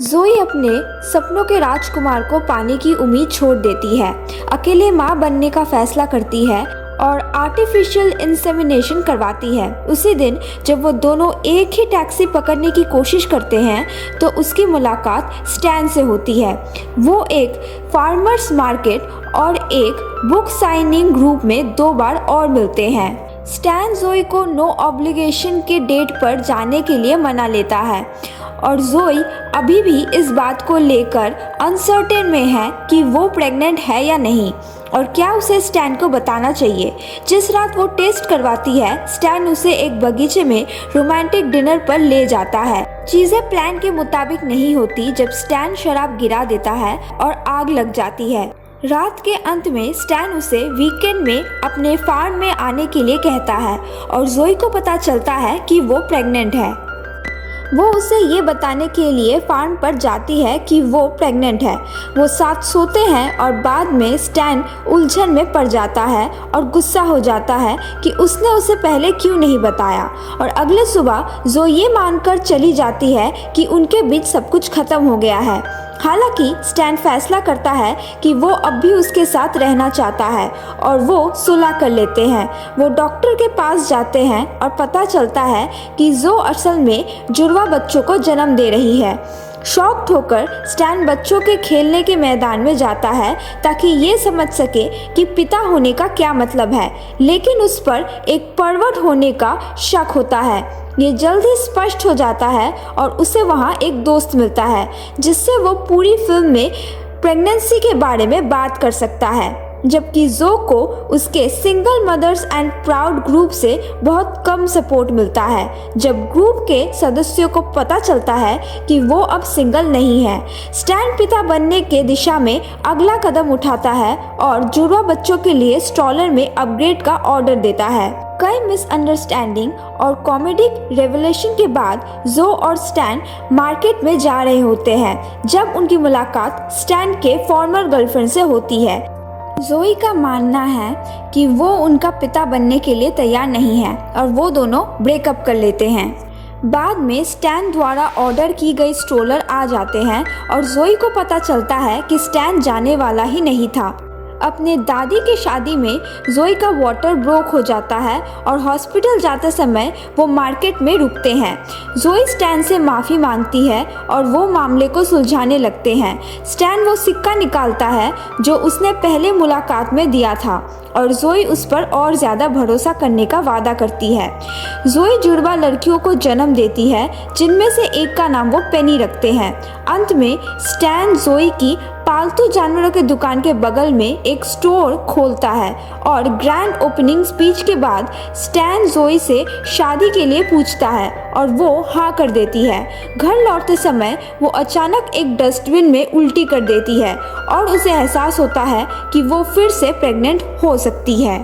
ज़ोई अपने सपनों के राजकुमार को पाने की उम्मीद छोड़ देती है, अकेले माँ बनने का फैसला करती है और आर्टिफिशियल इंसेमिनेशन करवाती है। उसी दिन जब वो दोनों एक ही टैक्सी पकड़ने की कोशिश करते हैं तो उसकी मुलाकात स्टैन से होती है। वो एक फार्मर्स मार्केट और एक बुक साइनिंग ग्रुप में 2 बार और मिलते हैं। स्टैन ज़ोई को नो ऑब्लिगेशन के डेट पर जाने के लिए मना लेता है और ज़ोई अभी भी इस बात को लेकर अनसर्टेन में है कि वो प्रेग्नेंट है या नहीं और क्या उसे स्टैन को बताना चाहिए। जिस रात वो टेस्ट करवाती है, स्टैन उसे एक बगीचे में रोमांटिक डिनर पर ले जाता है। चीज़ें प्लान के मुताबिक नहीं होती जब स्टैन शराब गिरा देता है और आग लग जाती है। रात के अंत में स्टैन उसे वीकेंड में अपने फार्म में आने के लिए कहता है और ज़ोई को पता चलता है कि वो प्रेग्नेंट है। वो उसे ये बताने के लिए फार्म पर जाती है कि वो प्रेग्नेंट है। वो साथ सोते हैं और बाद में स्टैन उलझन में पड़ जाता है और गुस्सा हो जाता है कि उसने उसे पहले क्यों नहीं बताया और अगले सुबह ज़ोई ये मानकर चली जाती है कि उनके बीच सब कुछ खत्म हो गया है। हालांकि स्टैन फैसला करता है कि वो अब भी उसके साथ रहना चाहता है और वो सुलह कर लेते हैं। वो डॉक्टर के पास जाते हैं और पता चलता है कि ज़ो असल में जुड़वा बच्चों को जन्म दे रही है। शॉक्ड होकर स्टैन बच्चों के खेलने के मैदान में जाता है ताकि ये समझ सके कि पिता होने का क्या मतलब है, लेकिन उस पर एक परवट होने का शक होता है। ये जल्द ही स्पष्ट हो जाता है और उसे वहाँ एक दोस्त मिलता है जिससे वो पूरी फिल्म में प्रेगनेंसी के बारे में बात कर सकता है, जबकि ज़ो को उसके single mothers and proud group से बहुत कम सपोर्ट मिलता है। जब ग्रुप के सदस्यों को पता चलता है कि वो अब सिंगल नहीं है, स्टैन पिता बनने के दिशा में अगला कदम उठाता है और जुड़वा बच्चों के लिए स्ट्रॉलर में अपग्रेड का ऑर्डर देता है। कई मिसअंडरस्टैंडिंग और कॉमेडिक रेवलेशन के बाद ज़ो और स्टैन मार्केट में जा रहे होते हैं जब उनकी मुलाकात स्टैन के फॉर्मर गर्लफ्रेंड से होती है। ज़ोई का मानना है कि वो उनका पिता बनने के लिए तैयार नहीं है और वो दोनों ब्रेकअप कर लेते हैं। बाद में स्टैन द्वारा ऑर्डर की गई स्ट्रोलर आ जाते हैं और ज़ोई को पता चलता है कि स्टैन जाने वाला ही नहीं था। अपने दादी की शादी में ज़ोई का वाटर ब्रोक हो जाता है और हॉस्पिटल जाते समय वो मार्केट में रुकते हैं। ज़ोई स्टैन से माफ़ी मांगती है और वो मामले को सुलझाने लगते हैं। स्टैन वो सिक्का निकालता है जो उसने पहले मुलाकात में दिया था और ज़ोई उस पर और ज़्यादा भरोसा करने का वादा करती है। ज़ोई जुड़वा लड़कियों को जन्म देती है जिनमें से एक का नाम वो पेनी रखते हैं। अंत में स्टैन ज़ोई की पालतू जानवरों के दुकान के बगल में एक स्टोर खोलता है और ग्रैंड ओपनिंग स्पीच के बाद स्टैन ज़ोई से शादी के लिए पूछता है और वो हाँ कर देती है। घर लौटते समय वो अचानक एक डस्टबिन में उल्टी कर देती है और उसे एहसास होता है कि वो फिर से प्रेग्नेंट हो सकती है।